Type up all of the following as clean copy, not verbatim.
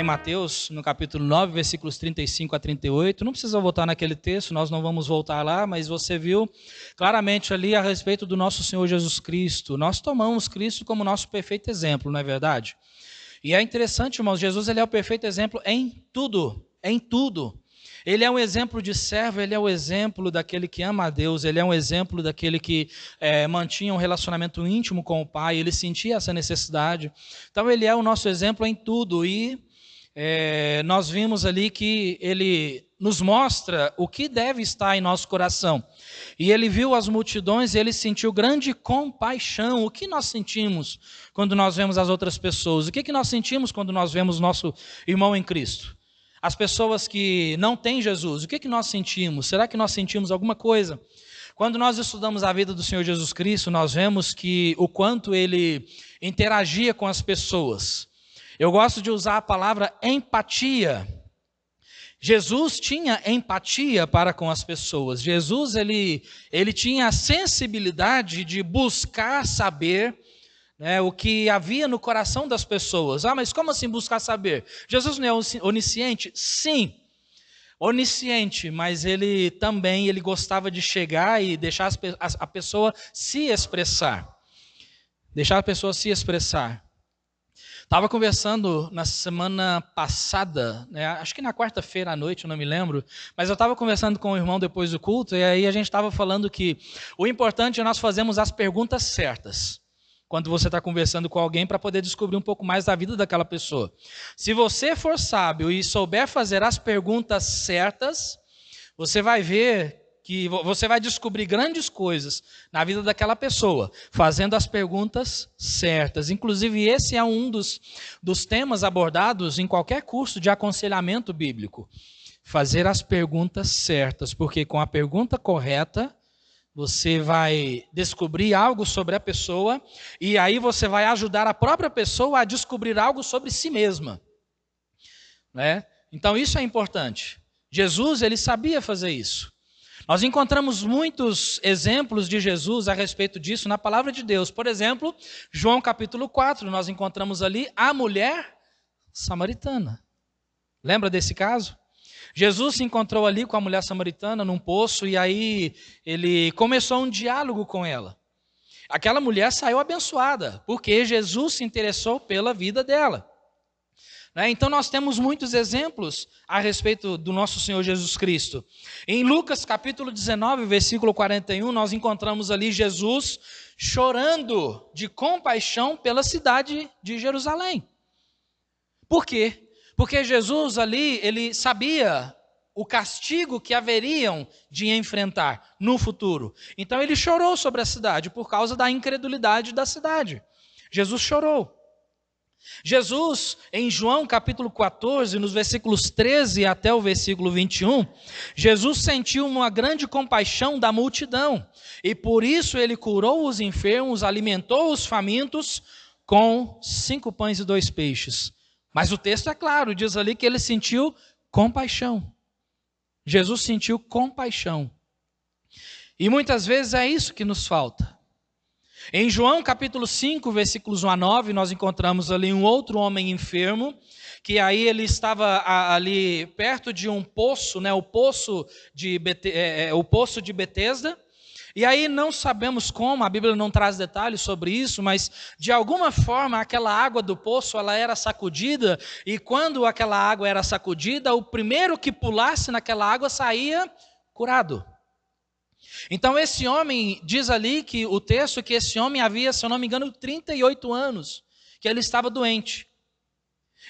em Mateus, no capítulo 9, versículos 35 a 38. Não precisa voltar naquele texto, nós não vamos voltar lá, mas você viu claramente ali a respeito do nosso Senhor Jesus Cristo. Nós tomamos Cristo como nosso perfeito exemplo, não é verdade? E é interessante, irmãos, Jesus ele é o perfeito exemplo em tudo, em tudo. Ele é um exemplo de servo, ele é o exemplo daquele que ama a Deus, ele é um exemplo daquele que mantinha um relacionamento íntimo com o Pai, ele sentia essa necessidade. Então ele é o nosso exemplo em tudo e nós vimos ali que ele nos mostra o que deve estar em nosso coração. E ele viu as multidões e ele sentiu grande compaixão. O que nós sentimos quando nós vemos as outras pessoas? O que nós sentimos quando nós vemos nosso irmão em Cristo? As pessoas que não têm Jesus, o que nós sentimos? Será que nós sentimos alguma coisa? Quando nós estudamos a vida do Senhor Jesus Cristo, nós vemos que o quanto ele interagia com as pessoas. Eu gosto de usar a palavra empatia. Jesus tinha empatia para com as pessoas. Jesus ele tinha a sensibilidade de buscar saber o que havia no coração das pessoas. Mas como assim buscar saber? Jesus não é onisciente? Sim, onisciente, mas ele também gostava de chegar e deixar a pessoa se expressar. Deixar a pessoa se expressar. Estava conversando na semana passada, acho que na quarta-feira à noite, eu não me lembro, mas eu estava conversando com o irmão depois do culto, e aí a gente estava falando que o importante é nós fazermos as perguntas certas. Quando você está conversando com alguém para poder descobrir um pouco mais da vida daquela pessoa. Se você for sábio e souber fazer as perguntas certas, você vai ver que você vai descobrir grandes coisas na vida daquela pessoa, fazendo as perguntas certas. Inclusive, esse é um dos temas abordados em qualquer curso de aconselhamento bíblico. Fazer as perguntas certas, porque com a pergunta correta, você vai descobrir algo sobre a pessoa e aí você vai ajudar a própria pessoa a descobrir algo sobre si mesma. Então isso é importante. Jesus, ele sabia fazer isso. Nós encontramos muitos exemplos de Jesus a respeito disso na palavra de Deus. Por exemplo, João capítulo 4, nós encontramos ali a mulher samaritana. Lembra desse caso? Jesus se encontrou ali com a mulher samaritana num poço e aí ele começou um diálogo com ela. Aquela mulher saiu abençoada, porque Jesus se interessou pela vida dela. Então nós temos muitos exemplos a respeito do nosso Senhor Jesus Cristo. Em Lucas capítulo 19, versículo 41, nós encontramos ali Jesus chorando de compaixão pela cidade de Jerusalém. Por quê? Porque Jesus ali, ele sabia o castigo que haveriam de enfrentar no futuro. Então ele chorou sobre a cidade por causa da incredulidade da cidade. Jesus chorou. Jesus, em João capítulo 14, nos versículos 13 até o versículo 21, Jesus sentiu uma grande compaixão da multidão. E por isso ele curou os enfermos, alimentou os famintos com 5 pães e 2 peixes. Mas o texto é claro, diz ali que ele sentiu compaixão. Jesus sentiu compaixão. E muitas vezes é isso que nos falta. Em João capítulo 5, versículos 1 a 9, nós encontramos ali um outro homem enfermo, que aí ele estava ali perto de um poço, o poço de Betesda. E aí não sabemos como, a Bíblia não traz detalhes sobre isso, mas de alguma forma aquela água do poço ela era sacudida, e quando aquela água era sacudida, o primeiro que pulasse naquela água saía curado. Então esse homem, diz ali que o texto que esse homem havia, se eu não me engano, 38 anos, que ele estava doente.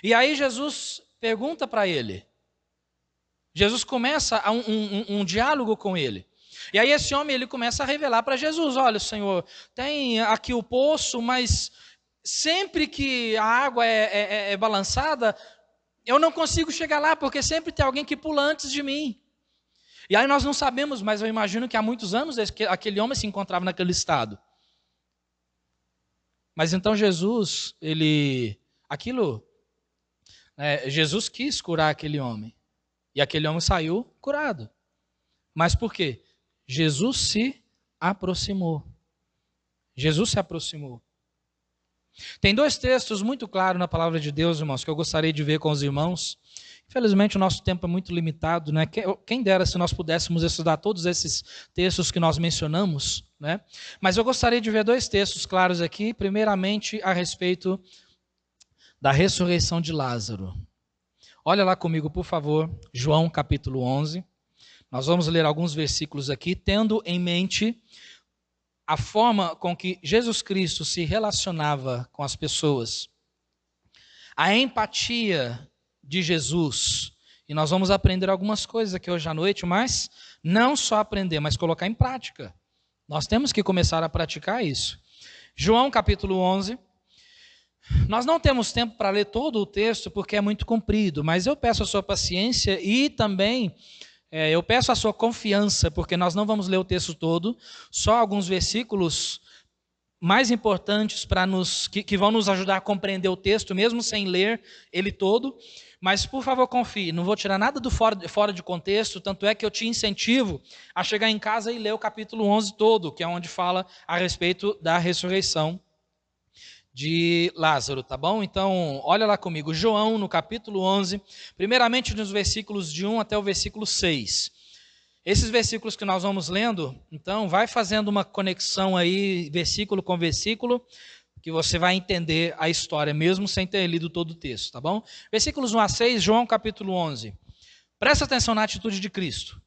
E aí Jesus pergunta para ele, Jesus começa um diálogo com ele. E aí esse homem ele começa a revelar para Jesus, olha Senhor, tem aqui o poço, mas sempre que a água é balançada, eu não consigo chegar lá, porque sempre tem alguém que pula antes de mim. E aí nós não sabemos, mas eu imagino que há muitos anos aquele homem se encontrava naquele estado. Mas então Jesus, Jesus quis curar aquele homem. E aquele homem saiu curado. Mas por quê? Jesus se aproximou. Jesus se aproximou. Tem dois textos muito claros na palavra de Deus, irmãos, que eu gostaria de ver com os irmãos. Infelizmente, o nosso tempo é muito limitado, né? Quem dera se nós pudéssemos estudar todos esses textos que nós mencionamos, né? Mas eu gostaria de ver dois textos claros aqui, primeiramente a respeito da ressurreição de Lázaro. Olha lá comigo, por favor, João capítulo 11. Nós vamos ler alguns versículos aqui, tendo em mente a forma com que Jesus Cristo se relacionava com as pessoas. A empatia de Jesus. E nós vamos aprender algumas coisas aqui hoje à noite, mas não só aprender, mas colocar em prática. Nós temos que começar a praticar isso. João capítulo 11. Nós não temos tempo para ler todo o texto, porque é muito comprido, mas eu peço a sua paciência e também eu peço a sua confiança, porque nós não vamos ler o texto todo, só alguns versículos mais importantes que vão nos ajudar a compreender o texto, mesmo sem ler ele todo. Mas, por favor, confie, não vou tirar nada do fora de contexto, tanto é que eu te incentivo a chegar em casa e ler o capítulo 11 todo, que é onde fala a respeito da ressurreição de Lázaro, tá bom? Então, olha lá comigo, João, no capítulo 11, primeiramente nos versículos de 1 até o versículo 6. Esses versículos que nós vamos lendo, então, vai fazendo uma conexão aí, versículo com versículo, que você vai entender a história, mesmo sem ter lido todo o texto, tá bom? Versículos 1 a 6, João capítulo 11. Presta atenção na atitude de Cristo.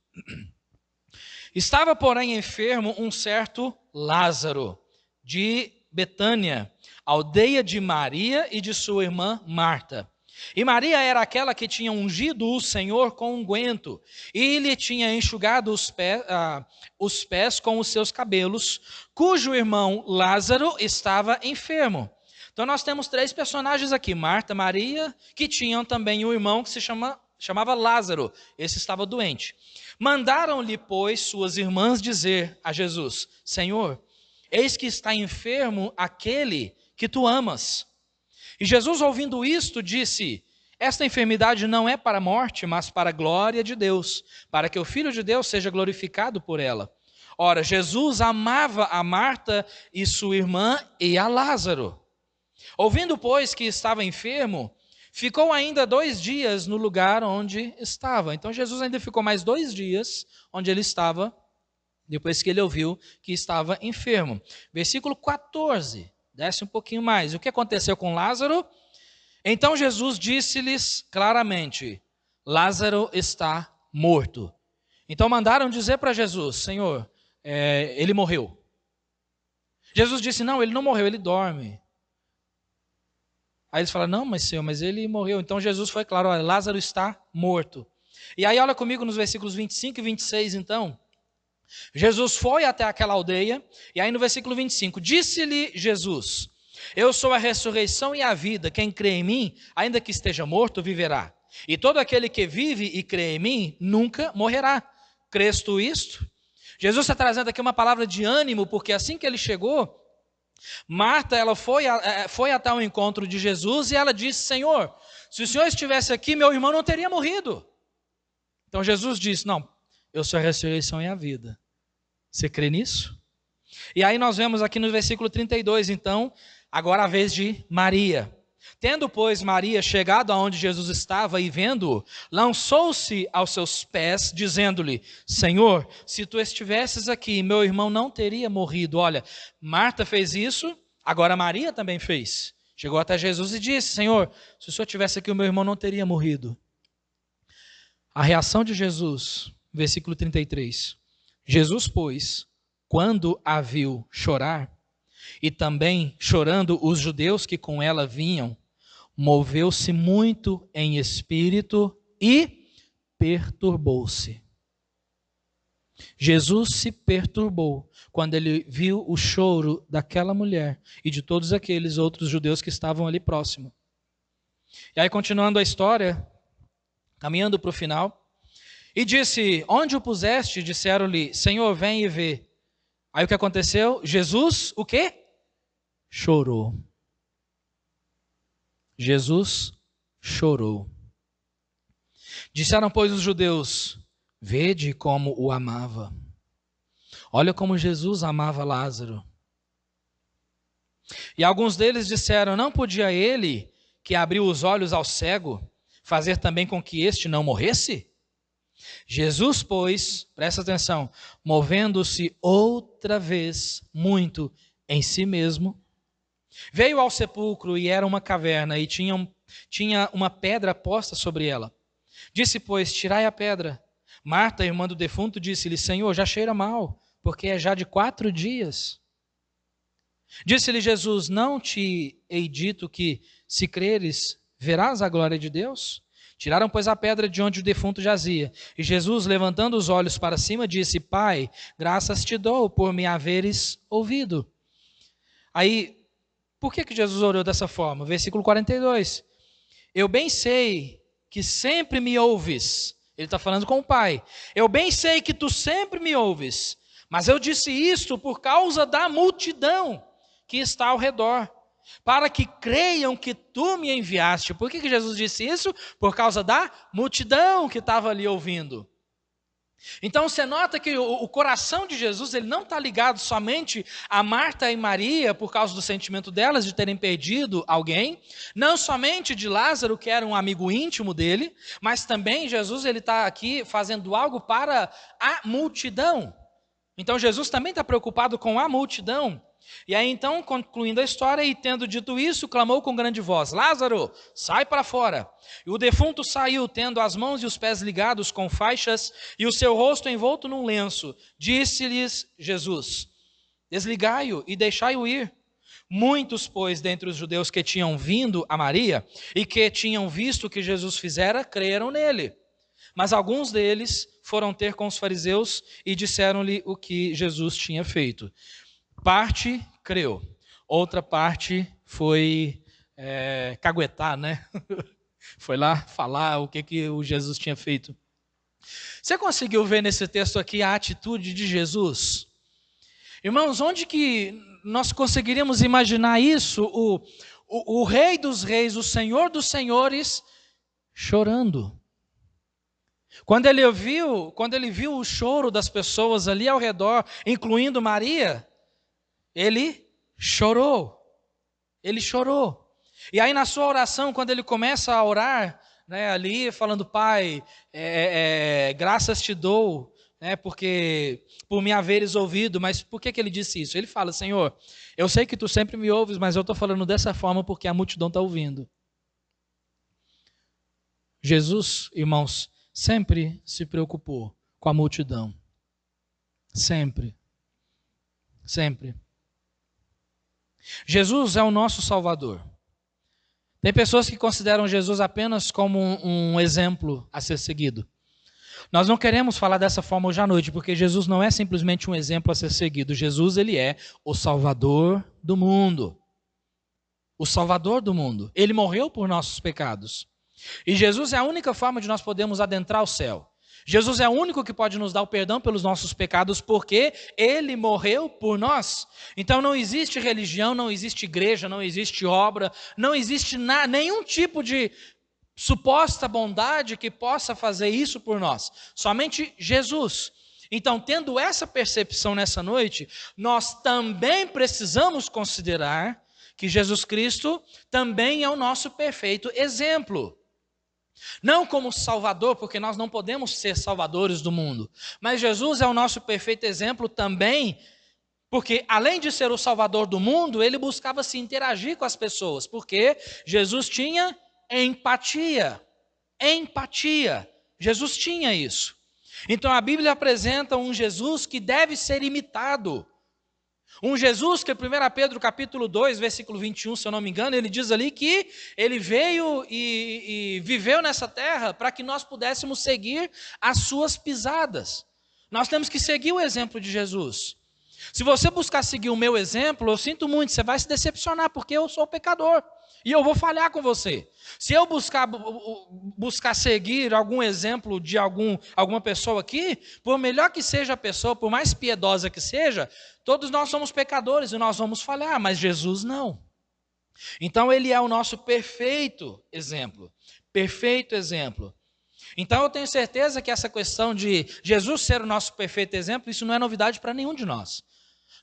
Estava, porém, enfermo um certo Lázaro, de Betânia, aldeia de Maria e de sua irmã Marta. E Maria era aquela que tinha ungido o Senhor com unguento e lhe tinha enxugado os pés com os seus cabelos, cujo irmão Lázaro estava enfermo. Então nós temos três personagens aqui, Marta, Maria, que tinham também um irmão que se chamava Lázaro. Esse estava doente. Mandaram-lhe, pois, suas irmãs dizer a Jesus: Senhor, eis que está enfermo aquele que tu amas. E Jesus, ouvindo isto, disse: esta enfermidade não é para a morte, mas para a glória de Deus, para que o Filho de Deus seja glorificado por ela. Ora, Jesus amava a Marta e sua irmã e a Lázaro. Ouvindo, pois, que estava enfermo, ficou ainda 2 dias no lugar onde estava. Então Jesus ainda ficou mais 2 dias onde ele estava, depois que ele ouviu que estava enfermo. Versículo 14. Desce um pouquinho mais. O que aconteceu com Lázaro? Então Jesus disse-lhes claramente: Lázaro está morto. Então mandaram dizer para Jesus: Senhor, ele morreu. Jesus disse: não, ele não morreu, ele dorme. Aí eles falaram: não, mas Senhor, mas ele morreu. Então Jesus foi claro: olha, Lázaro está morto. E aí olha comigo nos versículos 25 e 26 então. Jesus foi até aquela aldeia, e aí no versículo 25, disse-lhe Jesus: eu sou a ressurreição e a vida, quem crê em mim, ainda que esteja morto, viverá. E todo aquele que vive e crê em mim, nunca morrerá. Crês tu isto? Jesus está trazendo aqui uma palavra de ânimo, porque assim que ele chegou, Marta, ela foi até o encontro de Jesus, e ela disse: Senhor, se o Senhor estivesse aqui, meu irmão não teria morrido. Então Jesus disse: não, eu sou a ressurreição e a vida. Você crê nisso? E aí nós vemos aqui no versículo 32, então, agora a vez de Maria. Tendo, pois, Maria chegado aonde Jesus estava e vendo-o, lançou-se aos seus pés, dizendo-lhe: Senhor, se tu estivesses aqui, meu irmão não teria morrido. Olha, Marta fez isso, agora Maria também fez. Chegou até Jesus e disse: Senhor, se o Senhor estivesse aqui, o meu irmão não teria morrido. A reação de Jesus, versículo 33. Jesus, pois, quando a viu chorar, e também chorando os judeus que com ela vinham, moveu-se muito em espírito e perturbou-se. Jesus se perturbou quando ele viu o choro daquela mulher e de todos aqueles outros judeus que estavam ali próximo. E aí, continuando a história, caminhando para o final, e disse: onde o puseste? Disseram-lhe: Senhor, vem e vê. Aí o que aconteceu? Jesus, o quê? Chorou. Jesus chorou. Disseram, pois, os judeus: vede como o amava. Olha como Jesus amava Lázaro. E alguns deles disseram: não podia ele, que abriu os olhos ao cego, fazer também com que este não morresse? Jesus, pois, presta atenção, movendo-se outra vez muito em si mesmo, veio ao sepulcro, e era uma caverna, e tinha uma pedra posta sobre ela. Disse, pois, tirai a pedra. Marta, irmã do defunto, disse-lhe: Senhor, já cheira mal, porque é já de 4 dias. Disse-lhe Jesus: não te hei dito que, se creres, verás a glória de Deus? Tiraram, pois, a pedra de onde o defunto jazia. E Jesus, levantando os olhos para cima, disse: Pai, graças te dou por me haveres ouvido. Aí, por que Jesus orou dessa forma? Versículo 42. Eu bem sei que sempre me ouves. Ele está falando com o Pai. Eu bem sei que tu sempre me ouves, mas eu disse isto por causa da multidão que está ao redor, para que creiam que tu me enviaste. Por que Jesus disse isso? Por causa da multidão que estava ali ouvindo. Então você nota que o coração de Jesus, ele não está ligado somente a Marta e Maria por causa do sentimento delas de terem perdido alguém, não somente de Lázaro, que era um amigo íntimo dele, mas também Jesus ele está aqui fazendo algo para a multidão. Então Jesus também está preocupado com a multidão. E aí então, concluindo a história, e tendo dito isso, clamou com grande voz: Lázaro, sai para fora. E o defunto saiu, tendo as mãos e os pés ligados com faixas, e o seu rosto envolto num lenço. Disse-lhes Jesus: desligai-o e deixai-o ir. Muitos, pois, dentre os judeus que tinham vindo a Maria, e que tinham visto o que Jesus fizera, creram nele. Mas alguns deles foram ter com os fariseus e disseram-lhe o que Jesus tinha feito. Parte creu, outra parte foi caguetar, né? Foi lá falar o que o Jesus tinha feito. Você conseguiu ver nesse texto aqui a atitude de Jesus? Irmãos, onde que nós conseguiríamos imaginar isso? O Rei dos Reis, o Senhor dos Senhores, chorando. Quando ele viu o choro das pessoas ali ao redor, incluindo Maria, ele chorou. Ele chorou. E aí na sua oração, quando ele começa a orar, né, ali falando: Pai, graças te dou, né, porque por me haveres ouvido. Mas por que ele disse isso? Ele fala: Senhor, eu sei que tu sempre me ouves, mas eu estou falando dessa forma porque a multidão está ouvindo. Jesus, irmãos, sempre se preocupou com a multidão. Sempre. Sempre. Jesus é o nosso Salvador. Tem pessoas que consideram Jesus apenas como um exemplo a ser seguido. Nós não queremos falar dessa forma hoje à noite, porque Jesus não é simplesmente um exemplo a ser seguido. Jesus, ele é o Salvador do mundo. O Salvador do mundo. Ele morreu por nossos pecados. E Jesus é a única forma de nós podermos adentrar o céu. Jesus é o único que pode nos dar o perdão pelos nossos pecados, porque ele morreu por nós. Então não existe religião, não existe igreja, não existe obra, não existe nenhum tipo de suposta bondade que possa fazer isso por nós. Somente Jesus. Então, tendo essa percepção nessa noite, nós também precisamos considerar que Jesus Cristo também é o nosso perfeito exemplo. Não como Salvador, porque nós não podemos ser salvadores do mundo, mas Jesus é o nosso perfeito exemplo também, porque além de ser o Salvador do mundo, ele buscava se interagir com as pessoas, porque Jesus tinha empatia. Empatia. Jesus tinha isso. Então a Bíblia apresenta um Jesus que deve ser imitado. Um Jesus que, 1 Pedro capítulo 2, versículo 21, se eu não me engano, ele diz ali que ele veio e viveu nessa terra para que nós pudéssemos seguir as suas pisadas. Nós temos que seguir o exemplo de Jesus. Se você buscar seguir o meu exemplo, eu sinto muito, você vai se decepcionar, porque eu sou pecador. E eu vou falhar com você. Se eu buscar seguir algum exemplo de alguma pessoa aqui, por melhor que seja a pessoa, por mais piedosa que seja, todos nós somos pecadores e nós vamos falhar, mas Jesus não. Então ele é o nosso perfeito exemplo. Perfeito exemplo. Então eu tenho certeza que essa questão de Jesus ser o nosso perfeito exemplo, isso não é novidade para nenhum de nós.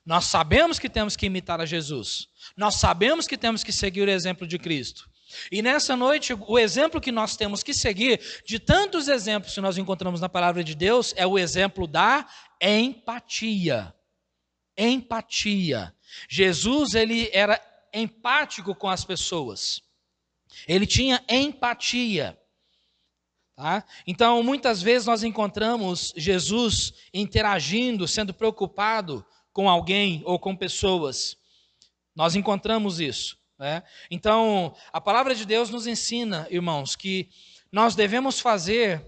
Nós sabemos que temos que imitar a Jesus. Nós sabemos que temos que seguir o exemplo de Cristo. E nessa noite, o exemplo que nós temos que seguir, de tantos exemplos que nós encontramos na palavra de Deus, é o exemplo da empatia. Empatia. Jesus, ele era empático com as pessoas. Ele tinha empatia. Tá? Então, muitas vezes nós encontramos Jesus interagindo, sendo preocupado com alguém ou com pessoas. Nós encontramos isso. Né? Então, a palavra de Deus nos ensina, irmãos, que nós devemos fazer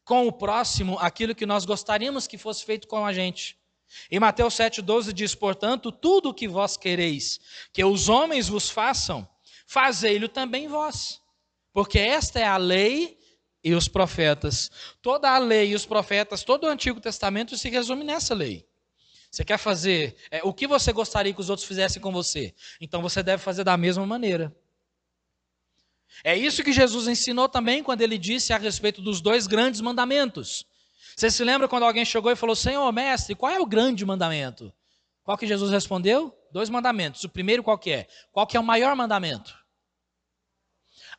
com o próximo aquilo que nós gostaríamos que fosse feito com a gente. Em Mateus 7,12 diz, portanto, tudo o que vós quereis que os homens vos façam, fazei-lo também vós. Porque esta é a lei e os profetas. Toda a lei e os profetas, todo o Antigo Testamento se resume nessa lei. Você quer fazer o que você gostaria que os outros fizessem com você? Então você deve fazer da mesma maneira. É isso que Jesus ensinou também quando ele disse a respeito dos 2 grandes mandamentos. Você se lembra quando alguém chegou e falou, Senhor, mestre, qual é o grande mandamento? Qual que Jesus respondeu? 2 mandamentos. O primeiro qual que é? Qual que é o maior mandamento?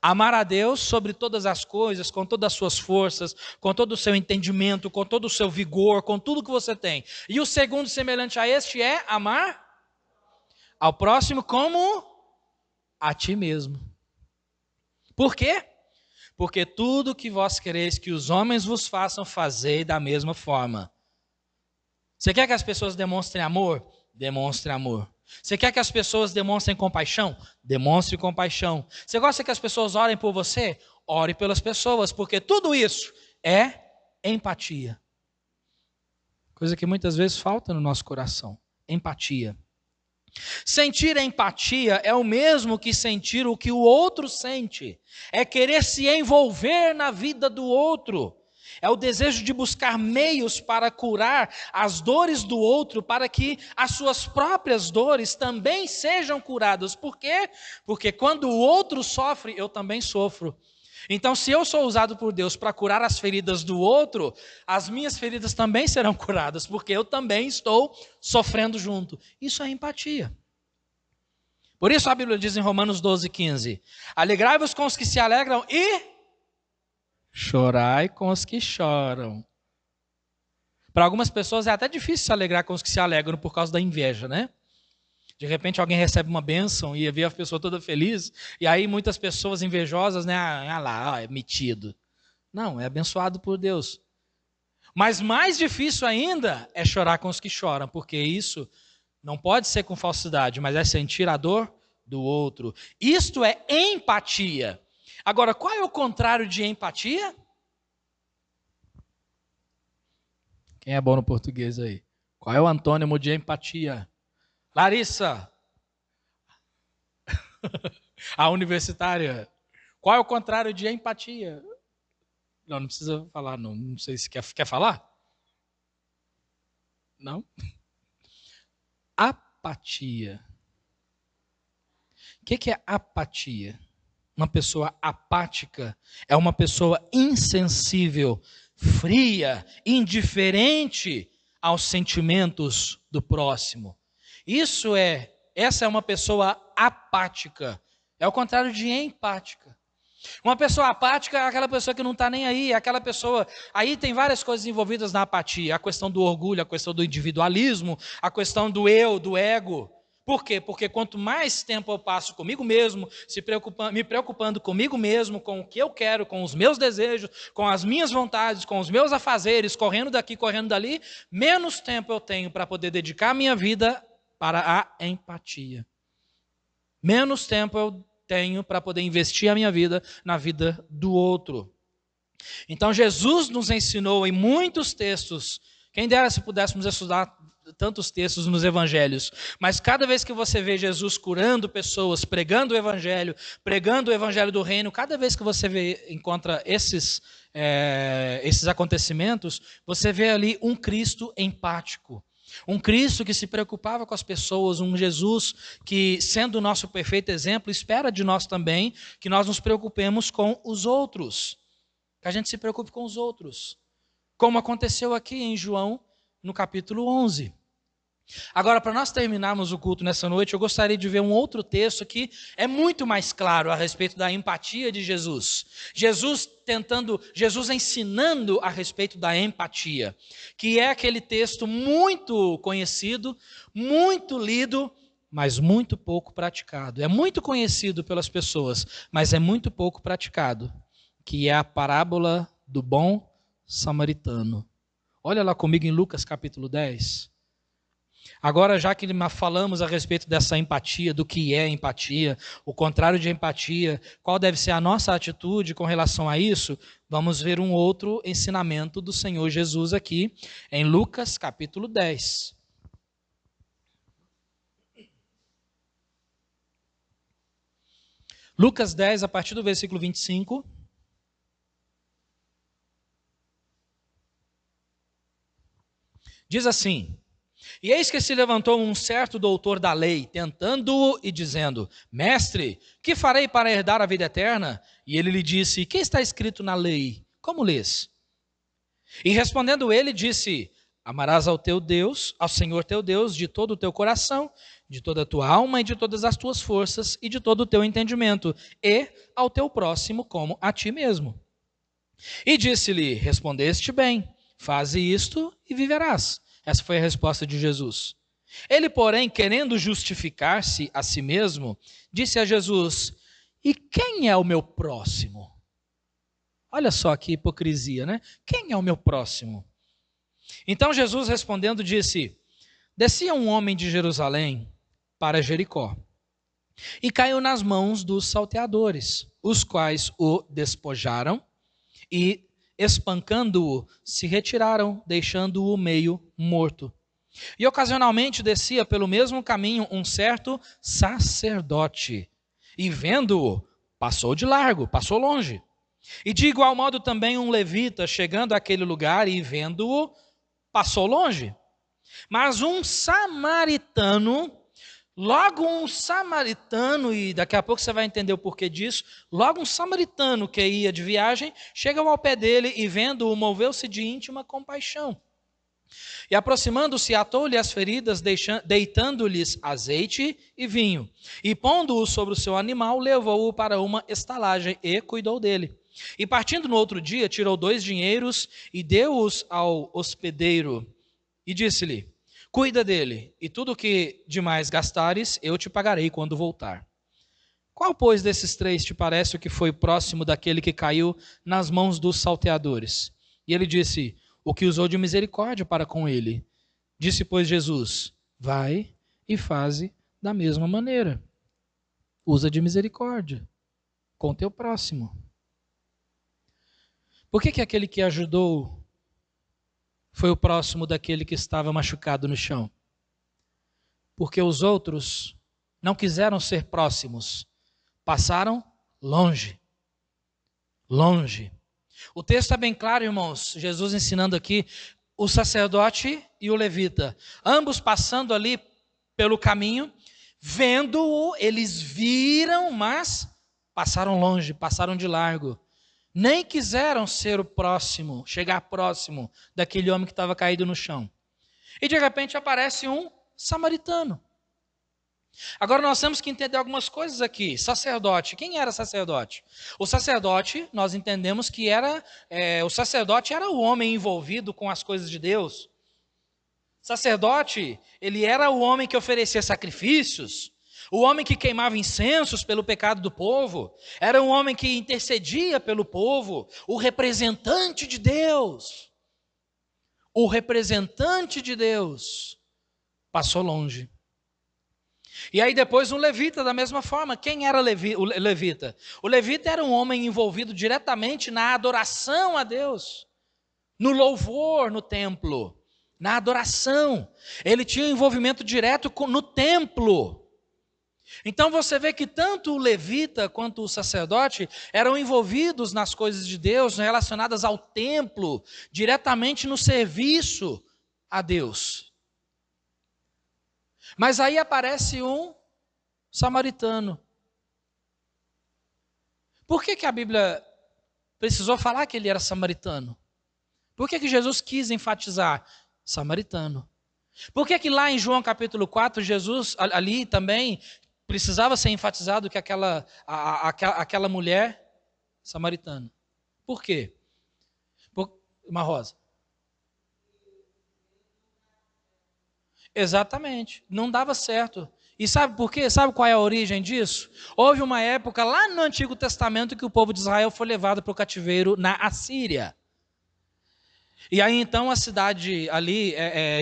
Amar a Deus sobre todas as coisas, com todas as suas forças, com todo o seu entendimento, com todo o seu vigor, com tudo que você tem. E o segundo, semelhante a este, é amar ao próximo como a ti mesmo. Por quê? Porque tudo que vós quereis que os homens vos façam, fazei da mesma forma. Você quer que as pessoas demonstrem amor? Demonstre amor. Você quer que as pessoas demonstrem compaixão? Demonstre compaixão. Você gosta que as pessoas orem por você? Ore pelas pessoas, porque tudo isso é empatia. Coisa que muitas vezes falta no nosso coração. Empatia. Sentir empatia é o mesmo que sentir o que o outro sente. É querer se envolver na vida do outro. É o desejo de buscar meios para curar as dores do outro, para que as suas próprias dores também sejam curadas. Por quê? Porque quando o outro sofre, eu também sofro. Então, se eu sou usado por Deus para curar as feridas do outro, as minhas feridas também serão curadas, porque eu também estou sofrendo junto. Isso é empatia. Por isso a Bíblia diz em Romanos 12,15, alegrai-vos com os que se alegram e chorai com os que choram. Para algumas pessoas é até difícil se alegrar com os que se alegram por causa da inveja, né? De repente alguém recebe uma bênção e vê a pessoa toda feliz, e aí muitas pessoas invejosas, né? Ah lá, é metido. Não, é abençoado por Deus. Mas mais difícil ainda é chorar com os que choram, porque isso não pode ser com falsidade, mas é sentir a dor do outro. Isto é empatia. Agora, qual é o contrário de empatia? Quem é bom no português aí? Qual é o antônimo de empatia? Larissa, a universitária. Qual é o contrário de empatia? Não precisa falar, não sei se quer falar. Não? Apatia. O que é apatia? Uma pessoa apática é uma pessoa insensível, fria, indiferente aos sentimentos do próximo. Essa é uma pessoa apática. É o contrário de empática. Uma pessoa apática é aquela pessoa que não está nem aí, aquela pessoa... Aí tem várias coisas envolvidas na apatia. A questão do orgulho, a questão do individualismo, a questão do eu, do ego. Por quê? Porque quanto mais tempo eu passo comigo mesmo, me preocupando comigo mesmo, com o que eu quero, com os meus desejos, com as minhas vontades, com os meus afazeres, correndo daqui, correndo dali, menos tempo eu tenho para poder dedicar a minha vida para a empatia. Menos tempo eu tenho para poder investir a minha vida na vida do outro. Então Jesus nos ensinou em muitos textos, quem dera se pudéssemos estudar tantos textos nos evangelhos, mas cada vez que você vê Jesus curando pessoas, pregando o evangelho do reino, cada vez que você encontra esses acontecimentos, você vê ali um Cristo empático, um Cristo que se preocupava com as pessoas, um Jesus que, sendo o nosso perfeito exemplo, espera de nós também que nós nos preocupemos com os outros, que a gente se preocupe com os outros, como aconteceu aqui em João, no capítulo 11. Agora, para nós terminarmos o culto nessa noite, eu gostaria de ver um outro texto que é muito mais claro a respeito da empatia de Jesus. Jesus ensinando a respeito da empatia, que é aquele texto muito conhecido, muito lido, mas muito pouco praticado. É muito conhecido pelas pessoas, mas é muito pouco praticado, que é a parábola do bom samaritano. Olha lá comigo em Lucas capítulo 10. Agora, já que falamos a respeito dessa empatia, do que é empatia, o contrário de empatia, qual deve ser a nossa atitude com relação a isso, vamos ver um outro ensinamento do Senhor Jesus aqui, em Lucas capítulo 10. Lucas 10, a partir do versículo 25. Diz assim: E eis que se levantou um certo doutor da lei, tentando-o e dizendo: Mestre, que farei para herdar a vida eterna? E ele lhe disse: Que está escrito na lei? Como lês? E respondendo ele, disse: Amarás ao teu Deus, ao Senhor teu Deus, de todo o teu coração, de toda a tua alma e de todas as tuas forças e de todo o teu entendimento, e ao teu próximo como a ti mesmo. E disse-lhe: Respondeste bem, faze isto e viverás. Essa foi a resposta de Jesus. Ele, porém, querendo justificar-se a si mesmo, disse a Jesus: E quem é o meu próximo? Olha só que hipocrisia, né? Quem é o meu próximo? Então Jesus respondendo disse: Descia um homem de Jerusalém para Jericó e caiu nas mãos dos salteadores, os quais o despojaram e, espancando-o, se retiraram, deixando-o meio morto. E ocasionalmente descia pelo mesmo caminho um certo sacerdote, e vendo-o, passou de largo, passou longe. E de igual modo também um levita, chegando àquele lugar e vendo-o, passou longe. Mas um samaritano, e daqui a pouco você vai entender o porquê disso, logo um samaritano que ia de viagem, chega ao pé dele e vendo-o, moveu-se de íntima compaixão. E aproximando-se, atou-lhe as feridas, deitando-lhes azeite e vinho. E pondo-o sobre o seu animal, levou-o para uma estalagem e cuidou dele. E partindo no outro dia, tirou 2 dinheiros e deu-os ao hospedeiro. E disse-lhe: Cuida dele, e tudo o que demais gastares, eu te pagarei quando voltar. Qual, pois, desses 3 te parece o que foi próximo daquele que caiu nas mãos dos salteadores? E ele disse: O que usou de misericórdia para com ele. Disse, pois, Jesus: Vai e faze da mesma maneira. Usa de misericórdia com teu próximo. Por que aquele que ajudou foi o próximo daquele que estava machucado no chão? Porque os outros não quiseram ser próximos, passaram longe. Longe. O texto é bem claro, irmãos, Jesus ensinando aqui, o sacerdote e o levita, ambos passando ali pelo caminho, vendo-o, eles viram, mas passaram longe, passaram de largo. Nem quiseram ser o próximo, chegar próximo daquele homem que estava caído no chão. E de repente aparece um samaritano. Agora nós temos que entender algumas coisas aqui. Sacerdote, quem era sacerdote? O sacerdote, nós entendemos que o sacerdote era o homem envolvido com as coisas de Deus. Sacerdote, ele era o homem que oferecia sacrifícios, o homem que queimava incensos pelo pecado do povo, era um homem que intercedia pelo povo, o representante de Deus. O representante de Deus passou longe. E aí depois um levita da mesma forma. Quem era o levita? O levita era um homem envolvido diretamente na adoração a Deus, no louvor no templo, na adoração. Ele tinha um envolvimento direto no templo. Então você vê que tanto o levita quanto o sacerdote eram envolvidos nas coisas de Deus, relacionadas ao templo, diretamente no serviço a Deus. Mas aí aparece um samaritano. Por que a Bíblia precisou falar que ele era samaritano? Por que Jesus quis enfatizar? Samaritano. Por que que lá em João capítulo 4, Jesus ali também precisava ser enfatizado que aquela mulher samaritana? Por quê? Uma rosa. Exatamente, não dava certo. E sabe por quê? Sabe qual é a origem disso? Houve uma época lá no Antigo Testamento que o povo de Israel foi levado para o cativeiro na Assíria. E aí então a cidade ali,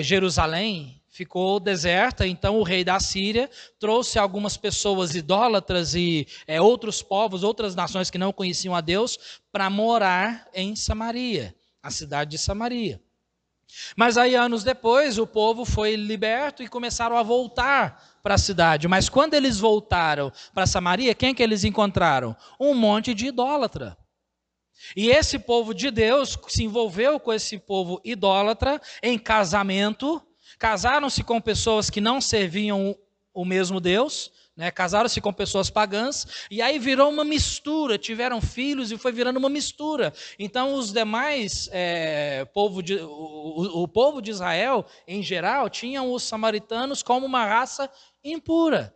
Jerusalém, ficou deserta. Então o rei da Síria trouxe algumas pessoas idólatras e outros povos, outras nações que não conheciam a Deus, para morar em Samaria, a cidade de Samaria. Mas aí, anos depois, o povo foi liberto e começaram a voltar para a cidade. Mas quando eles voltaram para Samaria, quem que eles encontraram? Um monte de idólatra. E esse povo de Deus se envolveu com esse povo idólatra em casamento, casaram-se com pessoas que não serviam o mesmo Deus, né? Casaram-se com pessoas pagãs, e aí virou uma mistura, tiveram filhos e foi virando uma mistura. Então os demais, o povo de Israel, em geral, tinham os samaritanos como uma raça impura.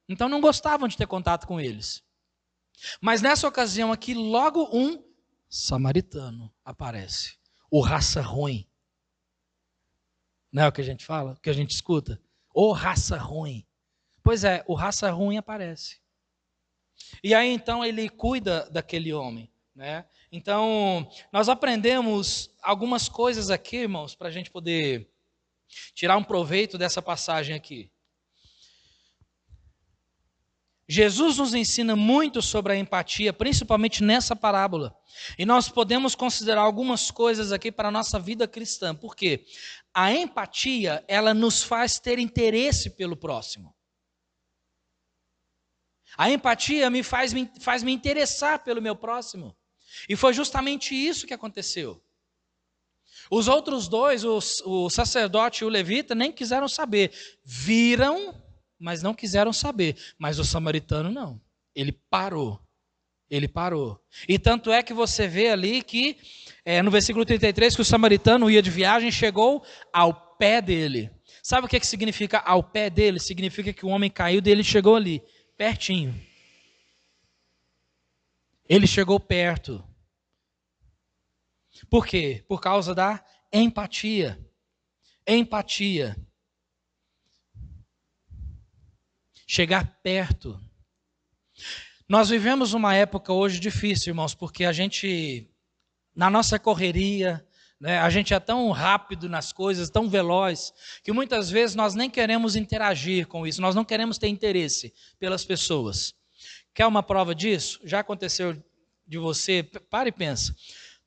Então não gostavam de ter contato com eles. Mas nessa ocasião aqui, logo um samaritano aparece. O raça ruim. Não é o que a gente fala? O que a gente escuta? O raça ruim. Pois é, o raça ruim aparece. E aí então ele cuida daquele homem, né? Então nós aprendemos algumas coisas aqui, irmãos, para a gente poder tirar um proveito dessa passagem aqui. Jesus nos ensina muito sobre a empatia, principalmente nessa parábola. E nós podemos considerar algumas coisas aqui para a nossa vida cristã. Por quê? A empatia, ela nos faz ter interesse pelo próximo. A empatia me faz me interessar pelo meu próximo. E foi justamente isso que aconteceu. Os outros dois, o sacerdote e o levita, nem quiseram saber. Viram, mas não quiseram saber. Mas o samaritano não. Ele parou. Ele parou. E tanto é que você vê ali que, no versículo 33, que o samaritano ia de viagem, chegou ao pé dele. Sabe o que significa ao pé dele? Significa que o homem caiu dele e chegou ali, pertinho. Ele chegou perto. Por quê? Por causa da empatia. Empatia. Chegar perto. Nós vivemos uma época hoje difícil, irmãos, porque a gente, na nossa correria, né, a gente é tão rápido nas coisas, tão veloz, que muitas vezes nós nem queremos interagir com isso, nós não queremos ter interesse pelas pessoas. Quer uma prova disso? Já aconteceu de você? Para e pensa.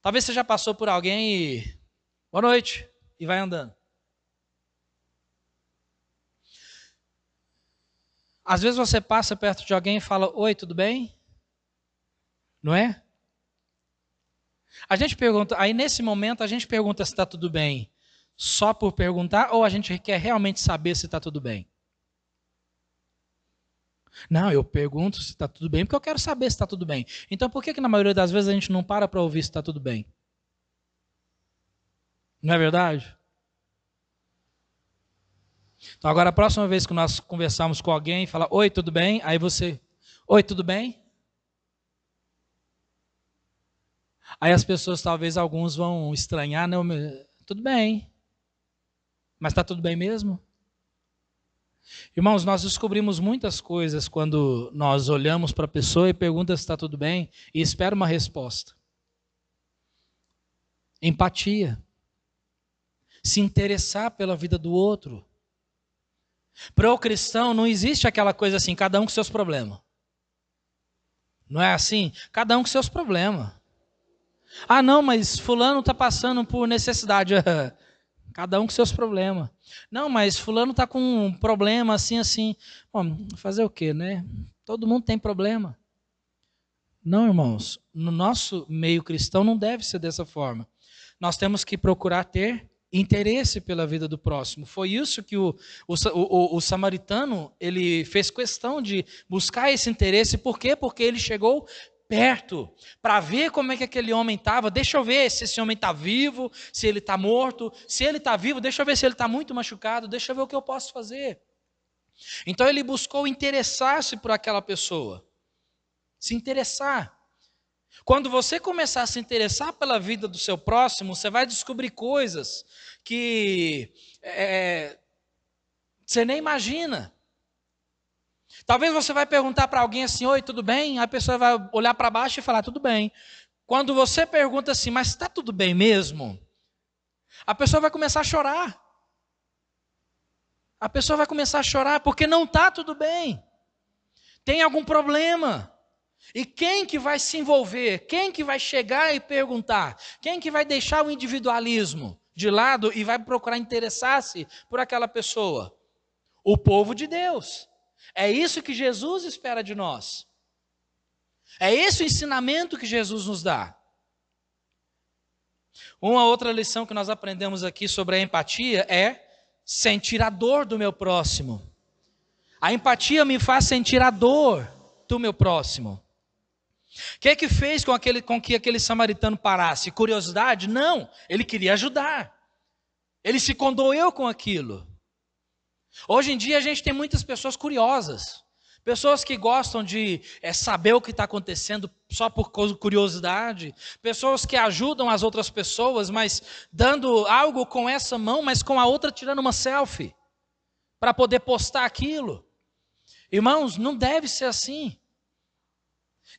Talvez você já passou por alguém e... Boa noite. E vai andando. Às vezes você passa perto de alguém e fala, oi, tudo bem? Não é? A gente pergunta, aí nesse momento a gente pergunta se está tudo bem só por perguntar ou a gente quer realmente saber se está tudo bem? Não, eu pergunto se está tudo bem porque eu quero saber se está tudo bem. Então por que na maioria das vezes a gente não para ouvir se está tudo bem? Não é verdade? Então agora a próxima vez que nós conversarmos com alguém e falar, oi, tudo bem? Aí você, oi, tudo bem? Aí as pessoas, talvez alguns vão estranhar, não, tudo bem. Mas está tudo bem mesmo? Irmãos, nós descobrimos muitas coisas quando nós olhamos para a pessoa e perguntamos se está tudo bem e espera uma resposta. Empatia. Se interessar pela vida do outro. Para o cristão não existe aquela coisa assim, cada um com seus problemas. Não é assim? Cada um com seus problemas. Ah, não, mas fulano está passando por necessidade. Cada um com seus problemas. Não, mas fulano está com um problema assim, assim. Bom, fazer o quê, né? Todo mundo tem problema. Não, irmãos. No nosso meio cristão não deve ser dessa forma. Nós temos que procurar ter interesse pela vida do próximo. Foi isso que o samaritano, ele fez questão de buscar esse interesse. Por quê? Porque ele chegou perto para ver como é que aquele homem estava. Deixa eu ver se esse homem está vivo, se ele está morto. Se ele está vivo, deixa eu ver se ele está muito machucado. Deixa eu ver o que eu posso fazer. Então ele buscou interessar-se por aquela pessoa. Se interessar. Quando você começar a se interessar pela vida do seu próximo, você vai descobrir coisas que você nem imagina. Talvez você vai perguntar para alguém assim, oi, tudo bem? A pessoa vai olhar para baixo e falar, tudo bem. Quando você pergunta assim, mas está tudo bem mesmo? A pessoa vai começar a chorar. A pessoa vai começar a chorar porque não está tudo bem. Tem algum problema. E quem que vai se envolver? Quem que vai chegar e perguntar? Quem que vai deixar o individualismo de lado e vai procurar interessar-se por aquela pessoa? O povo de Deus. É isso que Jesus espera de nós. É esse o ensinamento que Jesus nos dá. Uma outra lição que nós aprendemos aqui sobre a empatia é sentir a dor do meu próximo. A empatia me faz sentir a dor do meu próximo. O que é que fez com que aquele samaritano parasse? Curiosidade? Não, ele queria ajudar. Ele se condoeu com aquilo. Hoje em dia a gente tem muitas pessoas curiosas. Pessoas que gostam de saber o que está acontecendo só por curiosidade. Pessoas que ajudam as outras pessoas, mas dando algo com essa mão, mas com a outra tirando uma selfie. Para poder postar aquilo. Irmãos, não deve ser assim.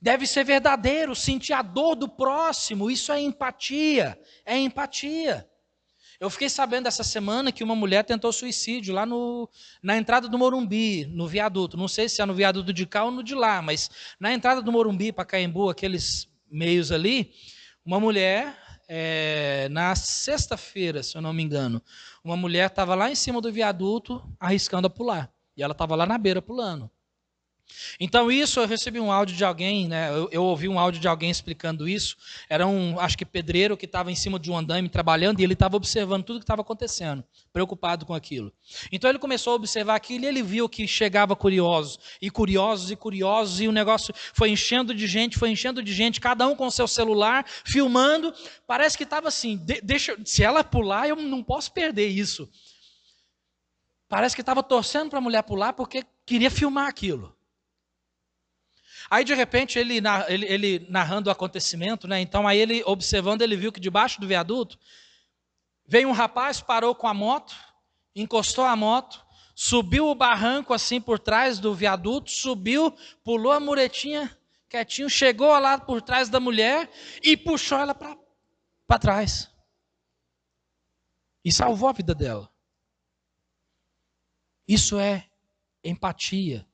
Deve ser verdadeiro, sentir a dor do próximo. Isso é empatia. É empatia. Eu fiquei sabendo essa semana que uma mulher tentou suicídio lá na entrada do Morumbi, no viaduto. Não sei se é no viaduto de cá ou no de lá, mas na entrada do Morumbi, Pacaembu, aqueles meios ali, uma mulher, na sexta-feira, se eu não me engano, uma mulher estava lá em cima do viaduto arriscando a pular. E ela estava lá na beira pulando. Então isso, eu recebi um áudio de alguém, né? Eu ouvi um áudio de alguém explicando isso. Era acho que pedreiro que estava em cima de um andaime trabalhando e ele estava observando tudo que estava acontecendo, preocupado com aquilo. Então ele começou a observar aquilo e ele viu que chegava curiosos, e curiosos, e curiosos, e o negócio foi enchendo de gente, cada um com o seu celular, filmando. Parece que estava assim, se ela pular, eu não posso perder isso. Parece que estava torcendo para a mulher pular porque queria filmar aquilo. Aí, de repente, ele narrando o acontecimento, né? Então, aí ele observando, ele viu que debaixo do viaduto veio um rapaz, parou com a moto, encostou a moto, subiu o barranco assim por trás do viaduto, subiu, pulou a muretinha quietinho, chegou lá por trás da mulher e puxou ela para trás. E salvou a vida dela. Isso é empatia.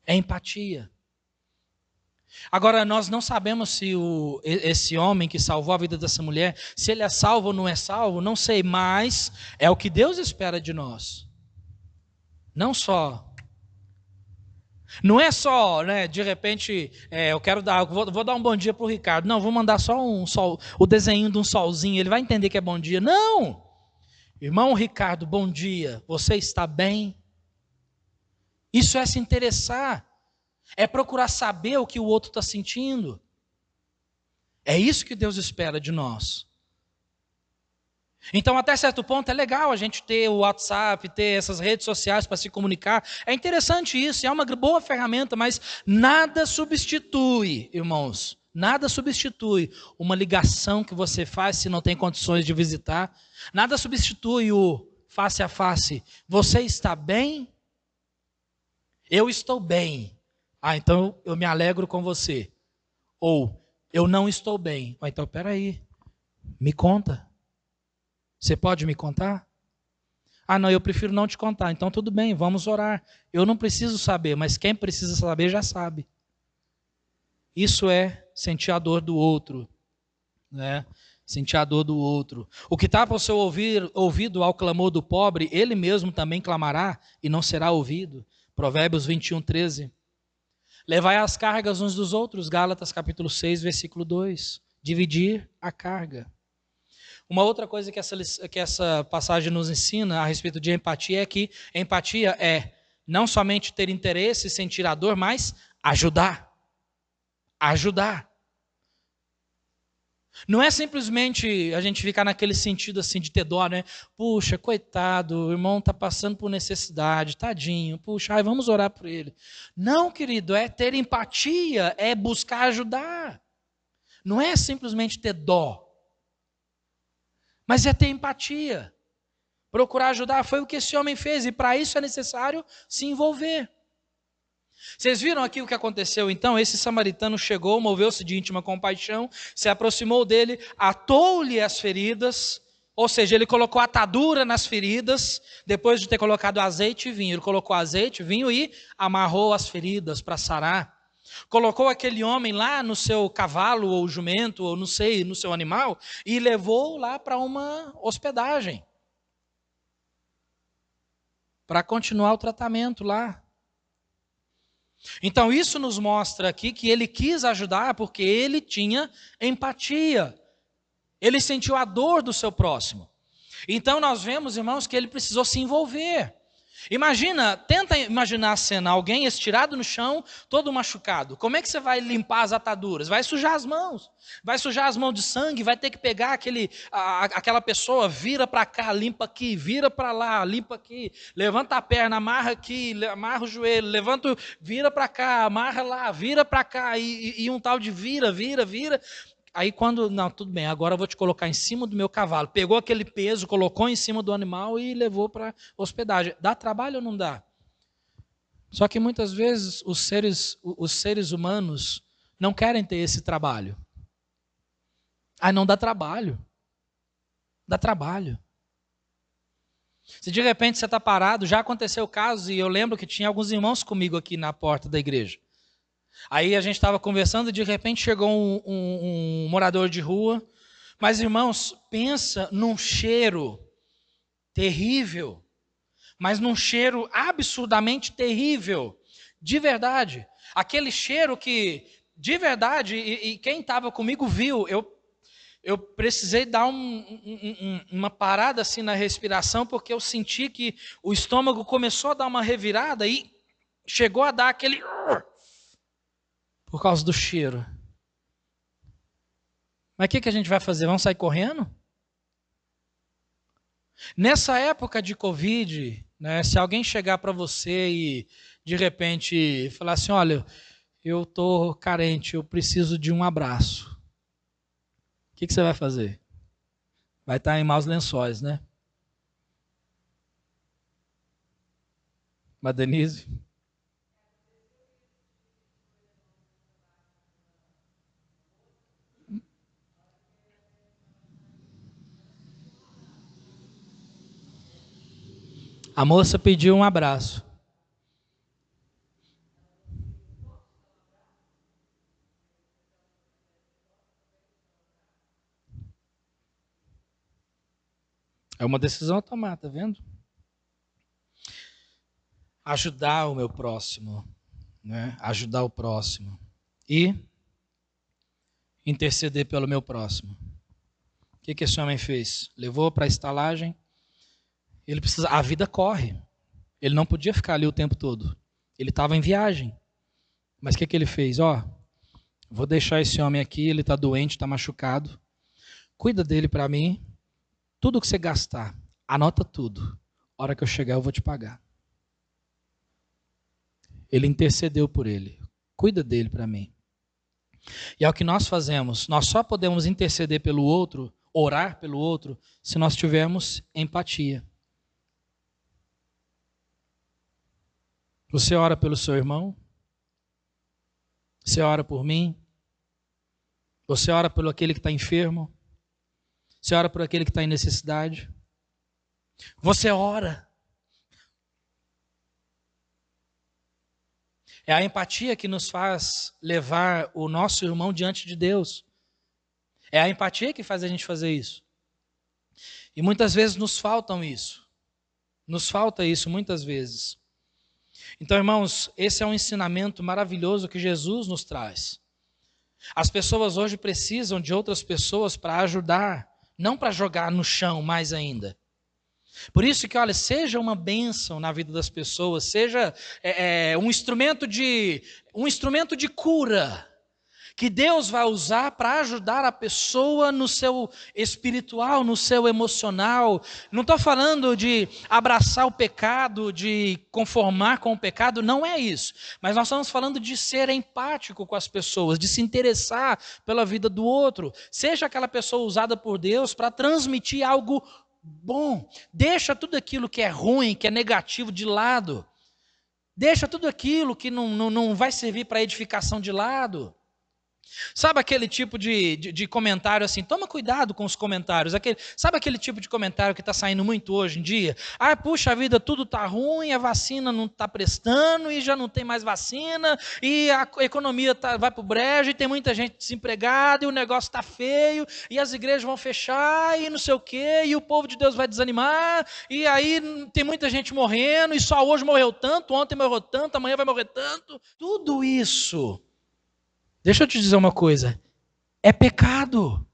É empatia. Agora, nós não sabemos se esse homem que salvou a vida dessa mulher, se ele é salvo ou não é salvo, não sei, mas é o que Deus espera de nós. Não é só, né, de repente, eu quero vou dar um bom dia para o Ricardo. Não, vou mandar só o desenho de um solzinho, ele vai entender que é bom dia. Não! Irmão Ricardo, bom dia, você está bem? Isso é se interessar. É procurar saber o que o outro está sentindo. É isso que Deus espera de nós. Então, até certo ponto, é legal a gente ter o WhatsApp, ter essas redes sociais para se comunicar. É interessante isso, é uma boa ferramenta, mas nada substitui, irmãos, nada substitui uma ligação que você faz se não tem condições de visitar. Nada substitui o face a face. Você está bem? Eu estou bem. Então eu me alegro com você. Ou, eu não estou bem. Então, peraí, me conta. Você pode me contar? Não, eu prefiro não te contar. Então tudo bem, vamos orar. Eu não preciso saber, mas quem precisa saber já sabe. Isso é sentir a dor do outro. Né? Sentir a dor do outro. O que está para o seu ouvido ao clamor do pobre, ele mesmo também clamará e não será ouvido. Provérbios 21:13. Levai as cargas uns dos outros, Gálatas capítulo 6, versículo 2. Dividir a carga. Uma outra coisa que essa passagem nos ensina a respeito de empatia é que empatia é não somente ter interesse e sentir a dor, mas ajudar. ajudar. Não é simplesmente a gente ficar naquele sentido assim de ter dó, né? Puxa, coitado, o irmão está passando por necessidade, tadinho. Puxa, ai, vamos orar por ele. Não, querido, é ter empatia, é buscar ajudar. Não é simplesmente ter dó, mas é ter empatia. Procurar ajudar, foi o que esse homem fez, e para isso é necessário se envolver. Vocês viram aqui o que aconteceu então? Esse samaritano chegou, moveu-se de íntima compaixão, se aproximou dele, atou-lhe as feridas, ou seja, ele colocou atadura nas feridas, depois de ter colocado azeite e vinho. Ele colocou azeite, vinho e amarrou as feridas para sarar. Colocou aquele homem lá no seu cavalo ou jumento, ou não sei, no seu animal, e levou lá para uma hospedagem, para continuar o tratamento lá. Então isso nos mostra aqui que ele quis ajudar porque ele tinha empatia. Ele sentiu a dor do seu próximo. Então nós vemos, irmãos, que ele precisou se envolver. Tenta imaginar a cena, alguém estirado no chão, todo machucado. Como é que você vai limpar as ataduras? Vai sujar as mãos. Vai sujar as mãos de sangue, vai ter que pegar aquela pessoa, vira para cá, limpa aqui, vira para lá, limpa aqui, levanta a perna, amarra aqui, amarra o joelho, levanta, vira para cá, amarra lá, vira para cá, e um tal de vira. Aí não, tudo bem, agora eu vou te colocar em cima do meu cavalo. Pegou aquele peso, colocou em cima do animal e levou para hospedagem. Dá trabalho ou não dá? Só que muitas vezes os seres humanos não querem ter esse trabalho. Não dá trabalho. Dá trabalho. Se de repente você está parado, já aconteceu o caso, e eu lembro que tinha alguns irmãos comigo aqui na porta da igreja. Aí a gente estava conversando e de repente chegou um morador de rua. Mas, irmãos, pensa num cheiro terrível, mas num cheiro absurdamente terrível, de verdade. Aquele cheiro que, de verdade, e quem estava comigo viu, eu precisei dar uma parada assim na respiração, porque eu senti que o estômago começou a dar uma revirada e chegou a dar aquele... por causa do cheiro. Mas o que a gente vai fazer? Vamos sair correndo? Nessa época de Covid, né, se alguém chegar para você e de repente falar assim, olha, eu estou carente, eu preciso de um abraço. O que você vai fazer? Vai estar em maus lençóis, né? Mas Denise... A moça pediu um abraço. É uma decisão a tomar, tá vendo? Ajudar o meu próximo, né? Ajudar o próximo e interceder pelo meu próximo. O que esse homem fez? Levou para a estalagem. A vida corre. Ele não podia ficar ali o tempo todo. Ele estava em viagem. Mas o que ele fez? Vou deixar esse homem aqui, ele está doente, está machucado. Cuida dele para mim. Tudo que você gastar, anota tudo. A hora que eu chegar, eu vou te pagar. Ele intercedeu por ele. Cuida dele para mim. E é o que nós fazemos. Nós só podemos interceder pelo outro, orar pelo outro, se nós tivermos empatia. Você ora pelo seu irmão? Você ora por mim? Você ora por aquele que está enfermo? Você ora por aquele que está em necessidade? Você ora. É a empatia que nos faz levar o nosso irmão diante de Deus. É a empatia que faz a gente fazer isso. E muitas vezes nos falta isso. Nos falta isso muitas vezes. Então, irmãos, esse é um ensinamento maravilhoso que Jesus nos traz. As pessoas hoje precisam de outras pessoas para ajudar, não para jogar no chão mais ainda. Por isso que, olha, seja uma bênção na vida das pessoas, seja um instrumento de cura. que Deus vai usar para ajudar a pessoa no seu espiritual, no seu emocional. Não estou falando de abraçar o pecado, de conformar com o pecado, não é isso. Mas nós estamos falando de ser empático com as pessoas, de se interessar pela vida do outro. Seja aquela pessoa usada por Deus para transmitir algo bom. Deixa tudo aquilo que é ruim, que é negativo de lado. Deixa tudo aquilo que não vai servir para edificação de lado. Sabe aquele tipo de comentário assim, toma cuidado com os comentários, sabe aquele tipo de comentário que está saindo muito hoje em dia? Ah, puxa vida, tudo está ruim, a vacina não está prestando e já não tem mais vacina, e a economia vai para o brejo, e tem muita gente desempregada, e o negócio está feio, e as igrejas vão fechar, e não sei o quê, e o povo de Deus vai desanimar, e aí tem muita gente morrendo, e só hoje morreu tanto, ontem morreu tanto, amanhã vai morrer tanto. Tudo isso, deixa eu te dizer uma coisa, é pecado.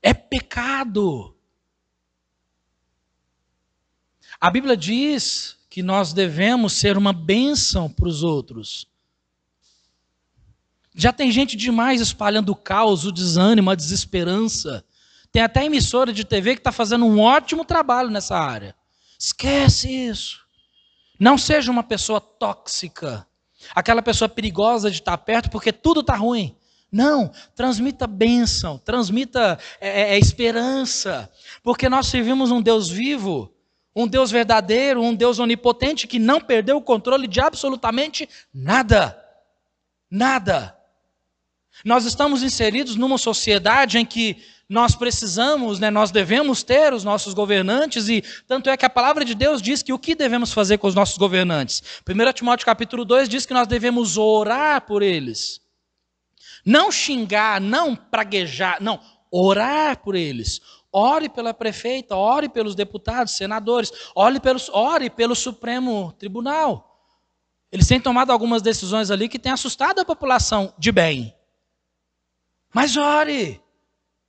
É pecado. A Bíblia diz que nós devemos ser uma bênção para os outros. Já tem gente demais espalhando o caos, o desânimo, a desesperança. Tem até emissora de TV que está fazendo um ótimo trabalho nessa área. Esquece isso. Não seja uma pessoa tóxica. Aquela pessoa perigosa de estar perto porque tudo está ruim. Não, transmita bênção, transmita esperança. Porque nós servimos um Deus vivo, um Deus verdadeiro, um Deus onipotente que não perdeu o controle de absolutamente nada. Nada. Nós estamos inseridos numa sociedade em que nós precisamos, nós devemos ter os nossos governantes, e tanto é que a palavra de Deus diz que o que devemos fazer com os nossos governantes? 1 Timóteo capítulo 2 diz que nós devemos orar por eles. Não xingar, não praguejar, não, orar por eles. Ore pela prefeita, ore pelos deputados, senadores, ore pelo Supremo Tribunal. Eles têm tomado algumas decisões ali que têm assustado a população de bem. Mas ore.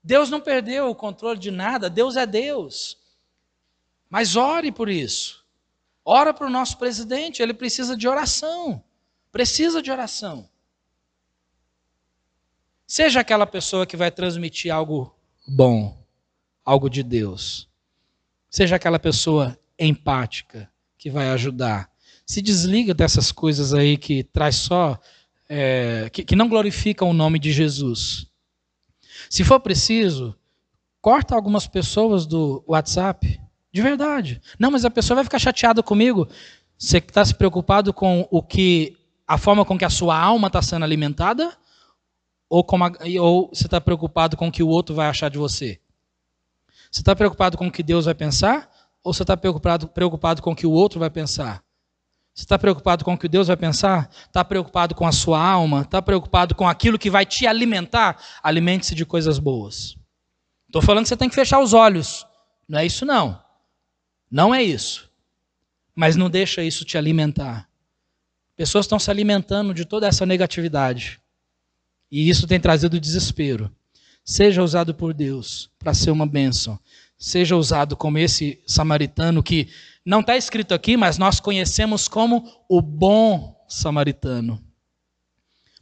Deus não perdeu o controle de nada, Deus é Deus. Mas ore por isso. Ora para o nosso presidente, ele precisa de oração. Precisa de oração. Seja aquela pessoa que vai transmitir algo bom, algo de Deus. Seja aquela pessoa empática que vai ajudar. Se desliga dessas coisas aí que traz só, que não glorificam o nome de Jesus. Se for preciso, corta algumas pessoas do WhatsApp, de verdade. Não, mas a pessoa vai ficar chateada comigo. Você está se preocupado com a forma com que a sua alma está sendo alimentada? Ou você está preocupado com o que o outro vai achar de você? Você está preocupado com o que Deus vai pensar? Ou você está preocupado com o que o outro vai pensar? Você está preocupado com o que Deus vai pensar? Está preocupado com a sua alma? Está preocupado com aquilo que vai te alimentar? Alimente-se de coisas boas. Estou falando que você tem que fechar os olhos. Não é isso não. Não é isso. Mas não deixa isso te alimentar. Pessoas estão se alimentando de toda essa negatividade. E isso tem trazido desespero. Seja usado por Deus para ser uma bênção. Seja usado como esse samaritano que não está escrito aqui, mas nós conhecemos como o bom samaritano.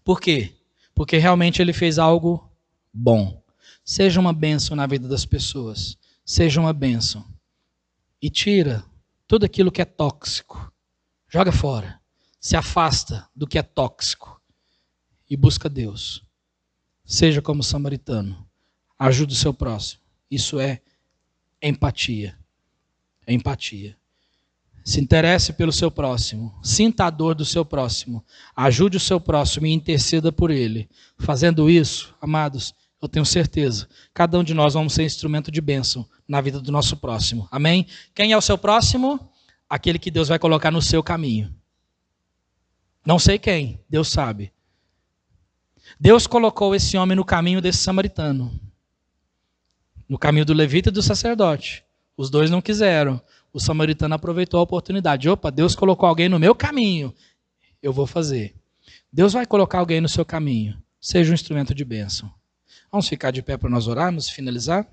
Por quê? Porque realmente ele fez algo bom. Seja uma bênção na vida das pessoas. Seja uma bênção. E tira tudo aquilo que é tóxico. Joga fora. Se afasta do que é tóxico. E busca Deus. Seja como samaritano. Ajude o seu próximo. Isso é empatia. Empatia. Se interesse pelo seu próximo. Sinta a dor do seu próximo. Ajude o seu próximo e interceda por ele. Fazendo isso, amados, eu tenho certeza, cada um de nós vamos ser instrumento de bênção na vida do nosso próximo. Amém? Quem é o seu próximo? Aquele que Deus vai colocar no seu caminho. Não sei quem, Deus sabe. Deus colocou esse homem no caminho desse samaritano. No caminho do levita e do sacerdote. Os dois não quiseram. O samaritano aproveitou a oportunidade. Opa, Deus colocou alguém no meu caminho. Eu vou fazer. Deus vai colocar alguém no seu caminho. Seja um instrumento de bênção. Vamos ficar de pé para nós orarmos e finalizar?